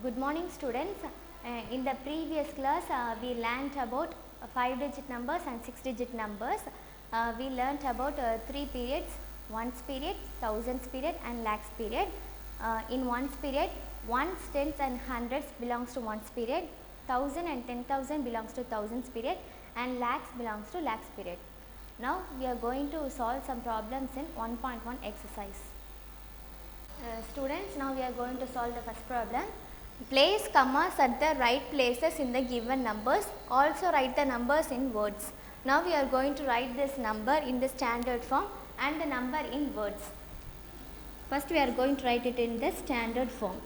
Good morning students. In the previous class we learnt about 5-digit numbers and 6-digit numbers. We learnt about 3 periods, ones period, thousands period and lakhs period. In ones period, ones, tens and hundreds belongs to ones period, 1000 and 10,000 belongs to thousands period and lakhs belongs to lakhs period. Now we are going to solve some problems in 1.1 exercise. Students, now we are going to solve the first problem. Place commas at the right places in the given numbers. Also write the numbers in words. Now we are going to write this number in the standard form and the number in words. First we are going to write it in the standard form.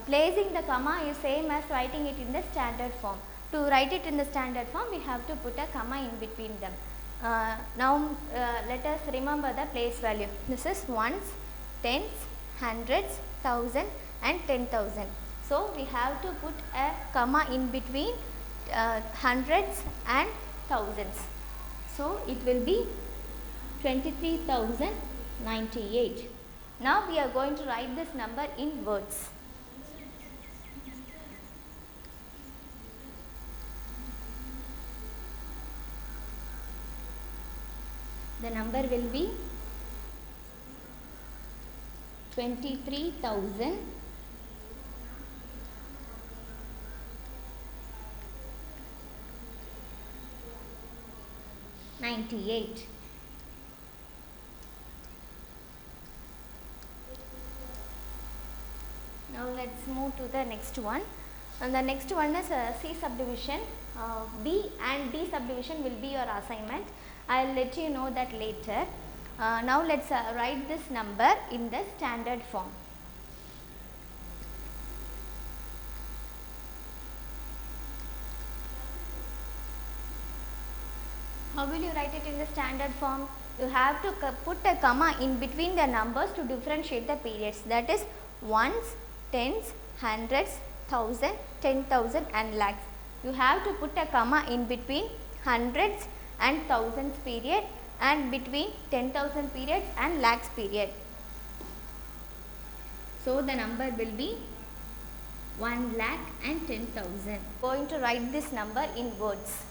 Placing the comma is same as writing it in the standard form. To write it in the standard form, we have to put a comma in between them. Now let us remember the place value. This is ones, tens, hundreds, thousand and 10,000. So we have to put a comma in between hundreds and thousands. So it will be 23,098. Now we are going to write this number in words. The number will be 23,098. Now let's move to the next one. And the next one is C subdivision. B and D subdivision will be your assignment. I will let you know that later. Now let us write this number in the standard form. How will you write it in the standard form? You have to put a comma in between the numbers to differentiate the periods. That is ones, tens, hundreds, thousand, 10,000 and lakhs. You have to put a comma in between hundreds and thousands period and between 10,000 periods and lakhs period. So the number will be 1 lakh and 10,000. Going to write this number in words.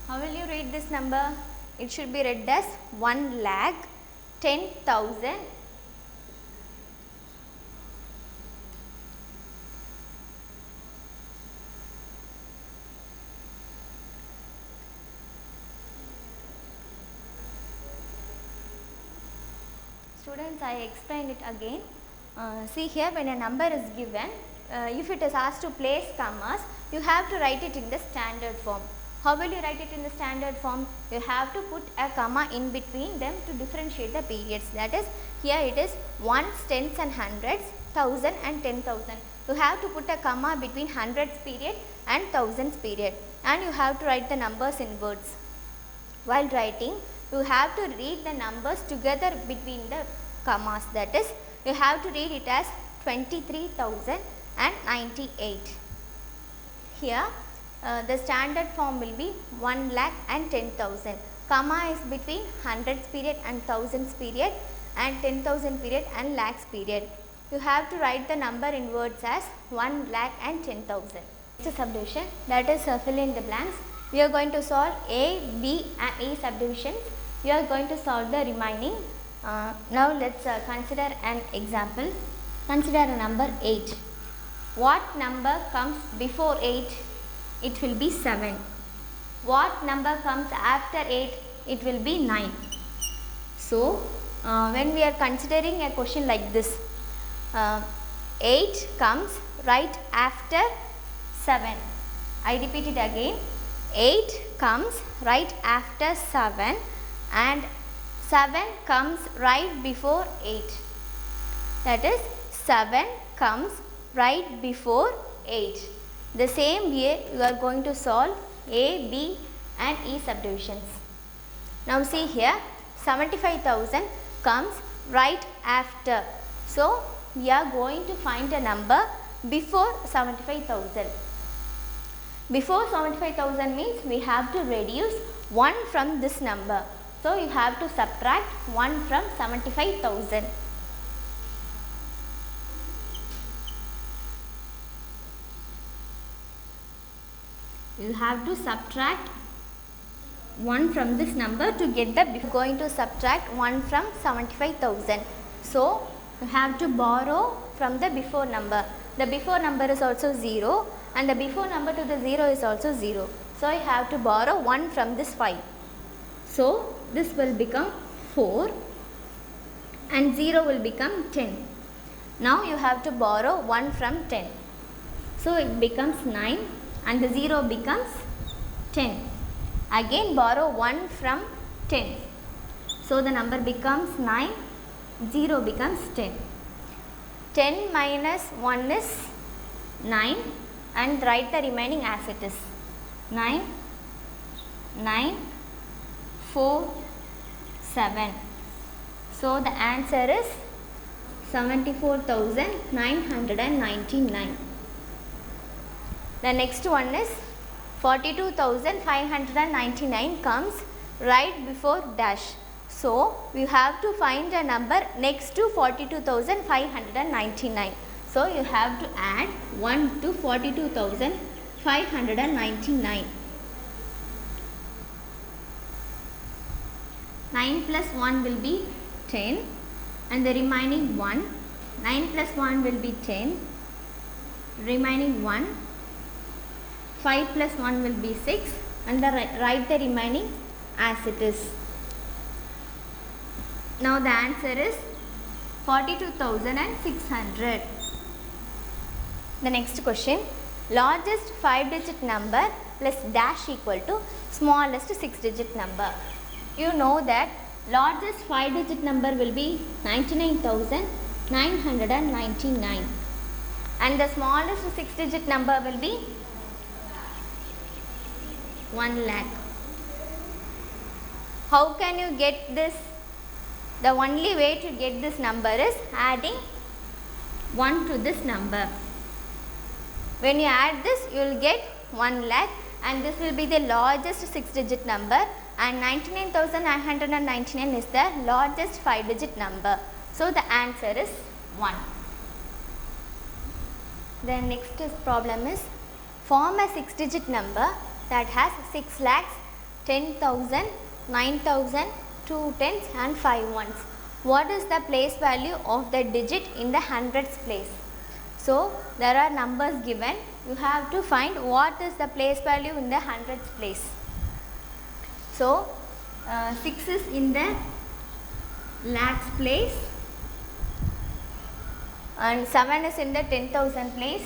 How will you read this number? It should be read as 1 lakh 10,000 Students, I explained it again. See here, when a number is given, if it is asked to place commas, you have to write it in the standard form. How will you write it in the standard form? You have to put a comma in between them to differentiate the periods. That is, here it is ones, tens and hundreds, 1,000 and 10,000. You have to put a comma between hundreds period and thousands period, and you have to write the numbers in words. While writing, you have to read the numbers together between the commas. That is, you have to read it as 23,098. Here the standard form will be 1 lakh and 10,000. Comma is between hundreds period and thousands period and 10,000 period and lakhs period. You have to write the number in words as 1 lakh and 10,000. It's a subdivision, that is fill in the blanks. We are going to solve A, B and E subdivisions. We are going to solve the remaining. Now let's consider an example. Consider a number 8. What number comes before 8? It will be 7. What number comes after 8? It will be 9. So when we are considering a question like this, 8 comes right after 7. I repeat it again. 8 comes right after 7 and 7 comes right before 8. That is, 7 comes right before 8. The same way you are going to solve A, B and E subdivisions. Now see here, 75,000 comes right after. So we are going to find a number before 75,000. Before 75,000 means we have to reduce 1 from this number. So, you have to subtract 1 from 75,000. You have to subtract 1 from this number to get the going to subtract 1 from 75,000. So, you have to borrow from the before number. The before number is also 0 and the before number to the 0 is also 0. So, you have to borrow 1 from this 5. So, this will become 4 and 0 will become 10. Now, you have to borrow 1 from 10. So, it becomes 9 and the 0 becomes 10. Again borrow 1 from 10. So, the number becomes 9, 0 becomes 10. 10 minus 1 is 9 and write the remaining as it is. 9, 9, 4, 7. So, the answer is 74,999. The next one is 42,599 comes right before dash. So, we have to find a number next to 42,599. So, you have to add 1 to 42,599. 9 plus 1 will be 10 and the remaining 1. 9 plus 1 will be 10, remaining 1. 5 plus 1 will be 6 and write the remaining as it is. Now, the answer is 42,600. The next question, largest 5-digit number plus dash equal to smallest 6-digit number. You know that largest 5-digit number will be 99,999 and the smallest 6-digit number will be 1 lakh. How can you get this? The only way to get this number is adding 1 to this number. When you add this, you will get 1 lakh and this will be the largest 6-digit number and 99,999 is the largest 5-digit number. So, the answer is 1. The next problem is form a 6-digit number that has 6 lakhs, 10,000, 9,000, 2 tens and 5 ones. What is the place value of the digit in the hundreds place? So, there are numbers given. You have to find what is the place value in the hundreds place. So, 6 is in the lakhs place and 7 is in the 10,000 place.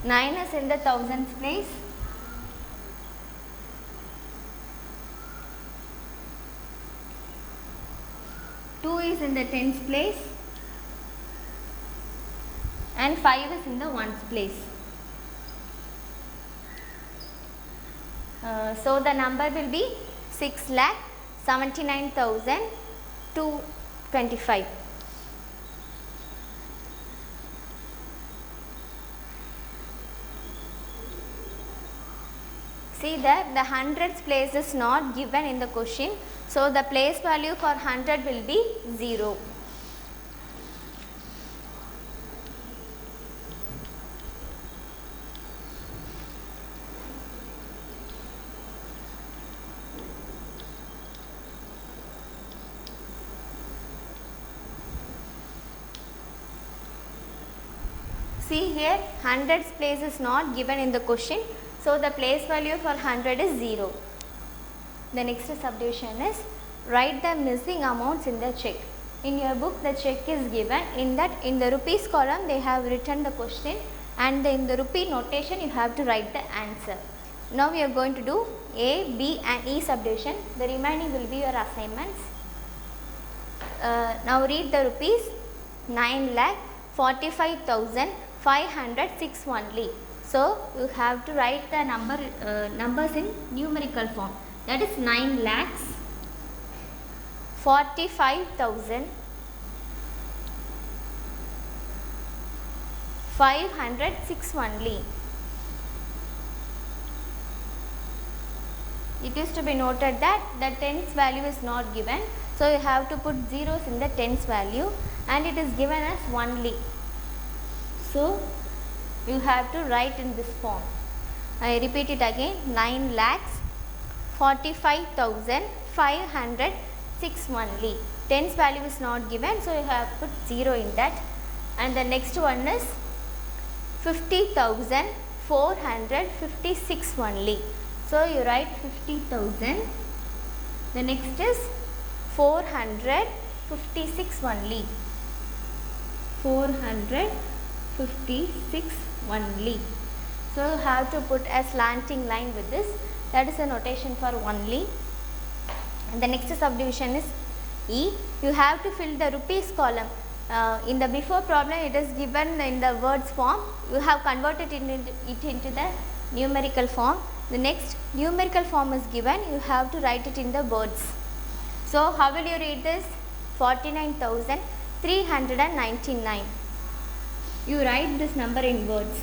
9 is in the thousands place. 2 is in the tens place and 5 is in the ones place. So, the number will be 6,79,225. See that the hundreds place is not given in the question. So, the place value for 100 will be 0. See here, hundreds place is not given in the question. So, the place value for 100 is 0. The next subdivision is write the missing amounts in the check. In your book, the check is given. In the rupees column, they have written the question, and in the rupee notation, you have to write the answer. Now, we are going to do A, B and E subdivision. The remaining will be your assignments. Now, read the rupees 9,45,506 only. So, you have to write the numbers in numerical form. that is 9 lakhs 45,506 only. It is to be noted that the tens value is not given, so you have to put zeros in the tens value, and it is given as only. So you have to write in this form. I repeat it again, 9 lakhs 45,506 only. Tens value is not given, so you have put 0 in that. And the next one is 50,456 only. So you write 50,000. The next is 456 only. 456 only. So you have to put a slanting line with this. That is a notation for only. And the next subdivision is E. You have to fill the rupees column. In the before problem, it is given in the words form. You have converted it into the numerical form. The next numerical form is given. You have to write it in the words. So how will you read this? 49,399. You write this number in words.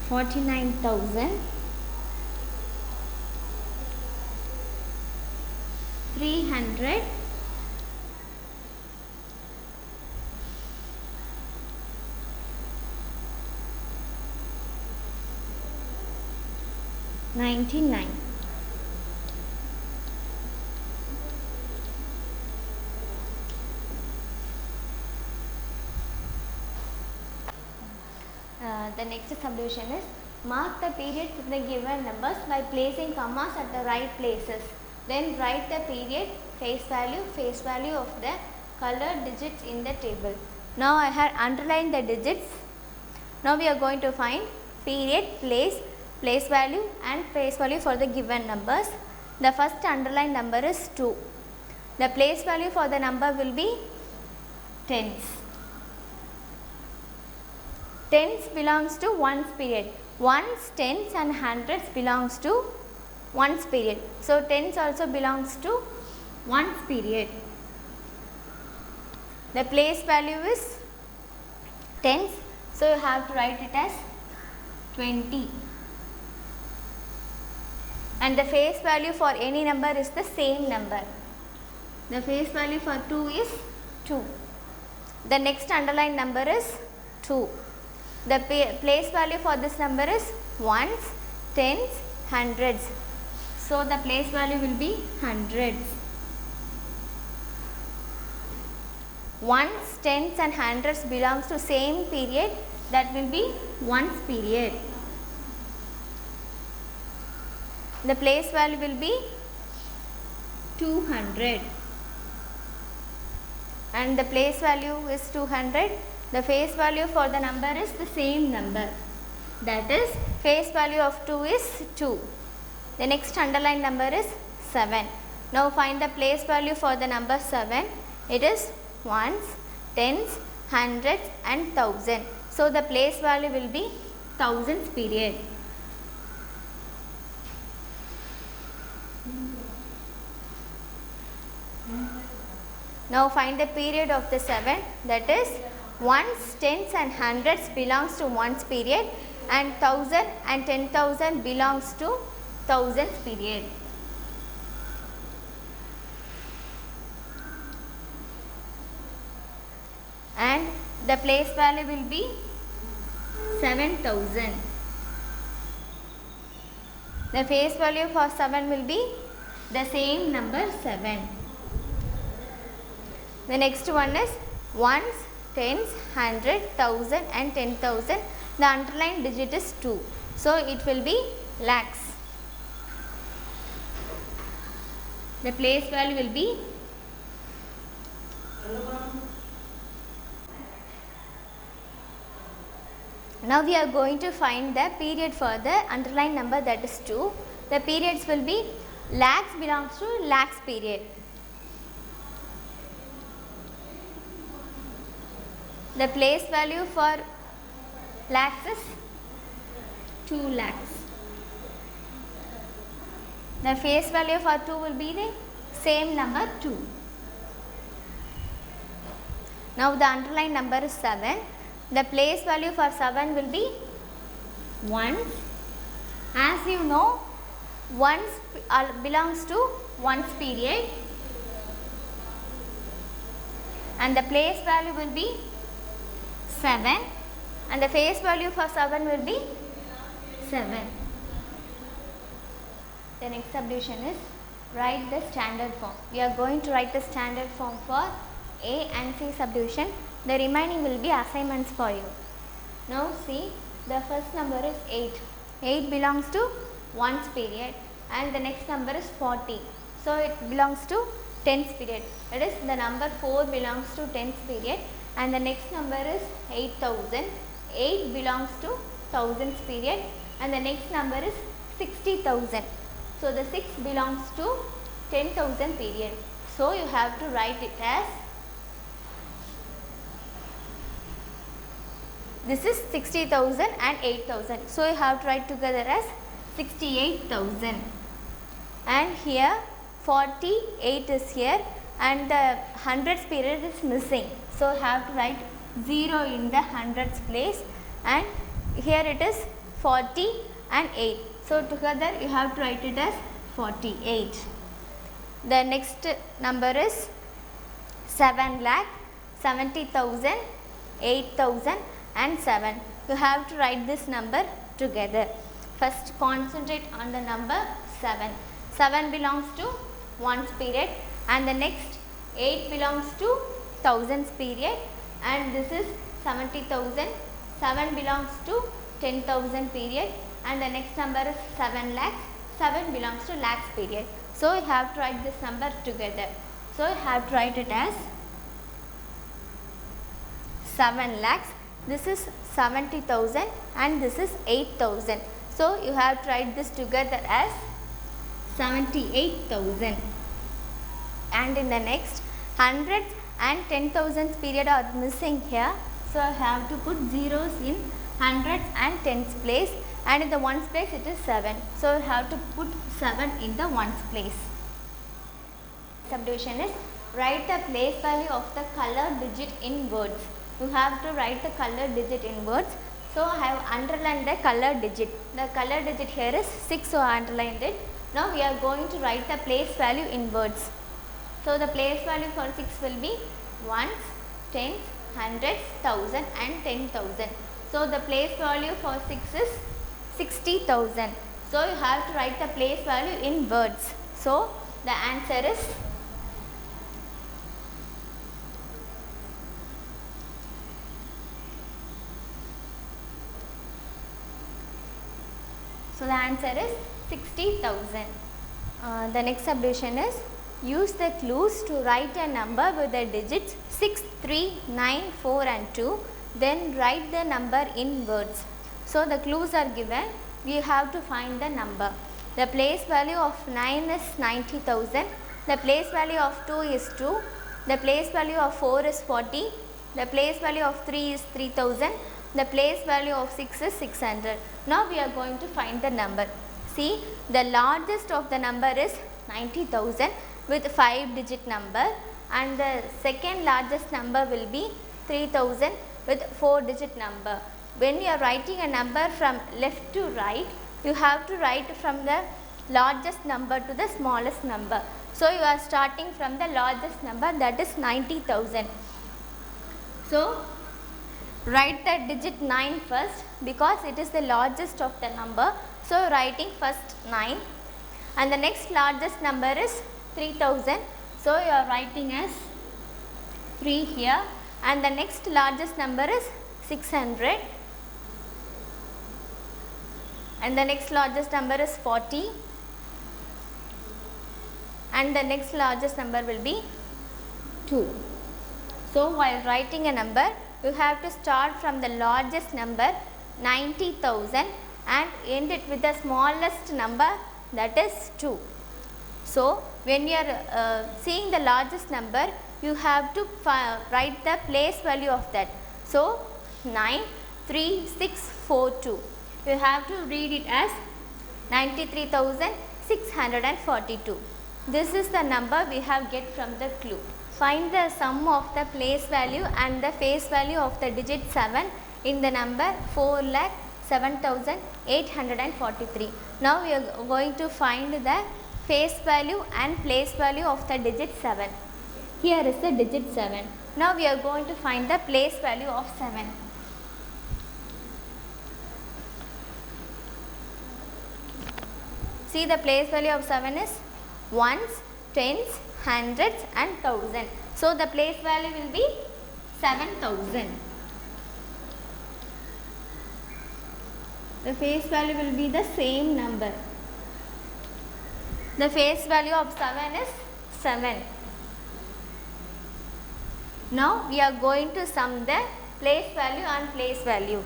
49,300 99. The next subdivision is mark the periods with the given numbers by placing commas at the right places. Then write the period, face value of the colored digits in the table. Now I have underlined the digits. Now we are going to find period, place value and face value for the given numbers. The first underlined number is 2. The place value for the number will be tens. Tens belongs to ones period. Ones, tens and hundreds belongs to ones period. So tens also belongs to ones period. The place value is tens, so you have to write it as 20. And the face value for any number is the same number. The face value for 2 is 2. The next underlined number is 2. The place value for this number is ones, tens, hundreds. So the place value will be hundreds. Ones, tens and hundreds belongs to same period, that will be ones period. The place value will be 200. And the place value is 200. The face value for the number is the same number, that is face value of 2 is 2. The next underlined number is 7. Now find the place value for the number 7. It is ones, tens, hundreds and thousand. So the place value will be thousands period. Now find the period of the 7, that is ones, tens and hundreds belongs to ones period and 1000 and 10,000 belongs to thousands period. And the place value will be 7,000. The face value for 7 will be the same number 7. The next one is ones, tens, hundred, thousand and 10,000. The underlined digit is 2. So it will be lakhs. The place value will be now we are going to find the period for the underlined number, that is 2. The periods will be lakhs belongs to lakhs period. The place value for lakhs is 2 lakhs. The face value for 2 will be the same number 2. Now the underlying number is 7. The place value for 7 will be 1. As you know, 1 belongs to 1's period and the place value will be 7 and the face value for 7 will be 7. The next subdivision is write the standard form. We are going to write the standard form for A and C subdivision. The remaining will be assignments for you. Now see, the first number is 8. 8 belongs to 1's period and the next number is 40. So it belongs to 10th period. That is, the number 4 belongs to 10th period and the next number is 8000. 8 belongs to 1000's period and the next number is 60,000. So the 6 belongs to 10,000 period. So you have to write it as, this is 60,000 and 8,000. So you have to write together as 68,000. And here 48 is here and the hundreds period is missing. So you have to write 0 in the hundreds place and here it is 40 and 8. So together you have to write it as 48. The next number is 7 lakh, 70,000, 8,000 and 7. You have to write this number together. First concentrate on the number 7. 7 belongs to 1's period and the next 8 belongs to 1000's period and this is 70,000. 7 belongs to 10,000 period and the next number is 7 lakhs. 7 belongs to lakhs period. So you have to write this number together. So you have to write it as 7 lakhs. This is 70,000 and this is 8,000. So you have to write this together as 78,000. And in the next, hundreds and 10,000s period are missing here. So I have to put zeros in hundreds and tens place and in the ones place it is 7. So you have to put 7 in the ones place. Subdivision is write the place value of the color digit in words. You have to write the color digit in words. So I have underlined the color digit. The color digit here is 6, so I underlined it. Now we are going to write the place value in words. So the place value for 6 will be ones, tens, hundreds, thousand and 10,000. So the place value for 6 is 60,000. So you have to write the place value in words. So the answer is the answer is 60,000. The next subdivision is use the clues to write a number with the digits 6, 3, 9, 4 and 2. Then write the number in words. So the clues are given. We have to find the number. The place value of 9 is 90,000. The place value of 2 is 2. The place value of 4 is 40. The place value of 3 is 3,000. The place value of 6 is 600. Now we are going to find the number. See, the largest of the number is 90,000 with 5-digit number and the second largest number will be 3,000 with 4-digit number. When you are writing a number from left to right, you have to write from the largest number to the smallest number. So you are starting from the largest number, that is 90,000. So write the digit 9 first because it is the largest of the number. So writing first 9 and the next largest number is 3,000. So you are writing as 3 here and the next largest number is 600 and the next largest number is 40 and the next largest number will be 2. So while writing a number, you have to start from the largest number 90,000 and end it with the smallest number, that is 2. So when you are seeing the largest number, you have to write the place value of that. So 9, 3, 6, 4, 2. you have to read it as 93,642. This is the number we have get from the clue. Find the sum of the place value and the face value of the digit 7 in the number 4,07,843. Now we are going to find the face value and place value of the digit 7. Here is the digit 7. Now we are going to find the place value of 7. See, the place value of 7 is ones, tens, hundreds and thousand. So the place value will be 7,000. The face value will be the same number. The face value of 7 is 7. Now we are going to sum the place value and place value.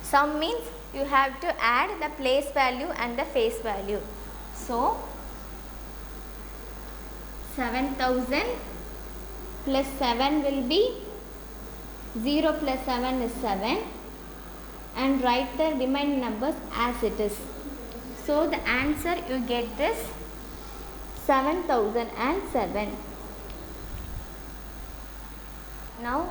Sum means you have to add the place value and the face value. So 7,000 plus 7 will be 0 plus 7 is 7, and write the remaining numbers as it is. So the answer you get is 7,007. Now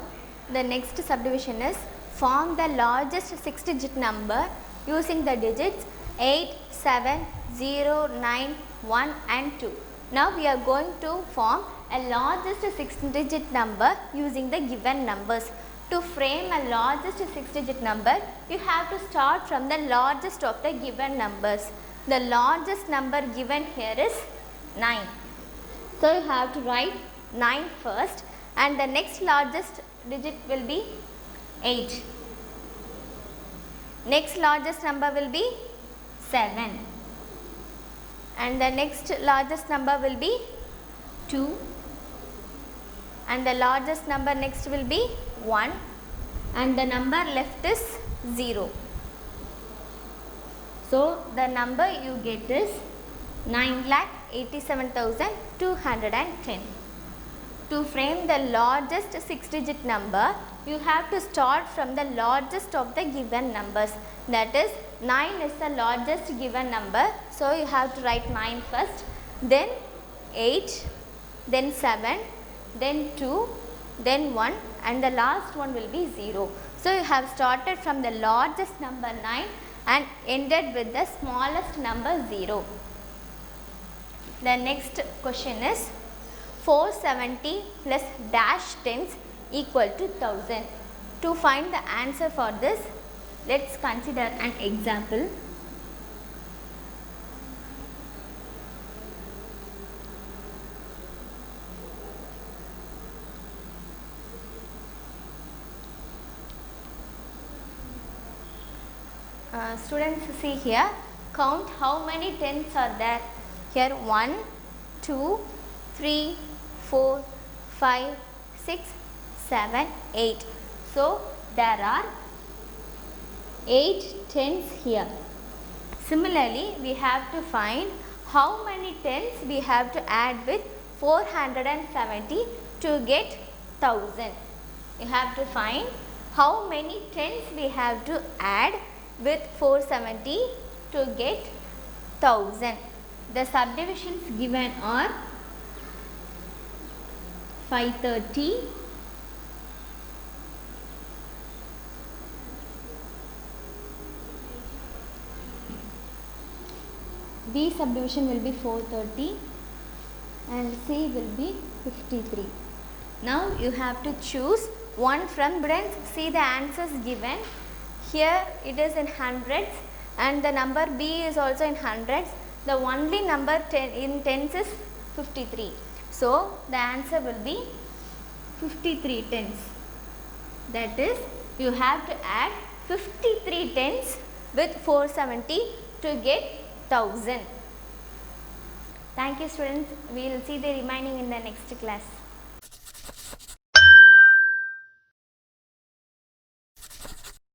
the next subdivision is form the largest 6-digit number using the digits 8, 7, 0, 9, 1 and 2. Now we are going to form a largest 6-digit number using the given numbers. To frame a largest 6-digit number, you have to start from the largest of the given numbers. The largest number given here is 9. So you have to write 9 first, and the next largest digit will be 8. Next largest number will be 7. And the next largest number will be 2. And the largest number next will be 1. And the number left is 0. So the number you get is 9,87,210. To frame the largest 6-digit number, you have to start from the largest of the given numbers. That is, 9 is the largest given number. So you have to write 9 first, then 8, then 7, then 2, then 1, and the last one will be 0. So you have started from the largest number 9 and ended with the smallest number 0. The next question is 470 plus dash tens equal to 1000. To find the answer for this, let's consider an example. Students, see here, count how many tens are there. Here 1, 2, 3, 4, 5, 6, 7, 8. So there are 8 tens here. Similarly, we have to find how many tens we have to add with 470 to get 1000. You have to find how many tens we have to add with 470 to get 1000. The subdivisions given are 530, 'B' subdivision will be 430 and 'C' will be 53. Now you have to choose one from students. See the answers given. Here it is in hundreds and the number B is also in hundreds. The only number in tens is 53. So the answer will be 53 tens. That is, you have to add 53 tens with 470 to get 1000. Thank you, students. We will see the remaining in the next class.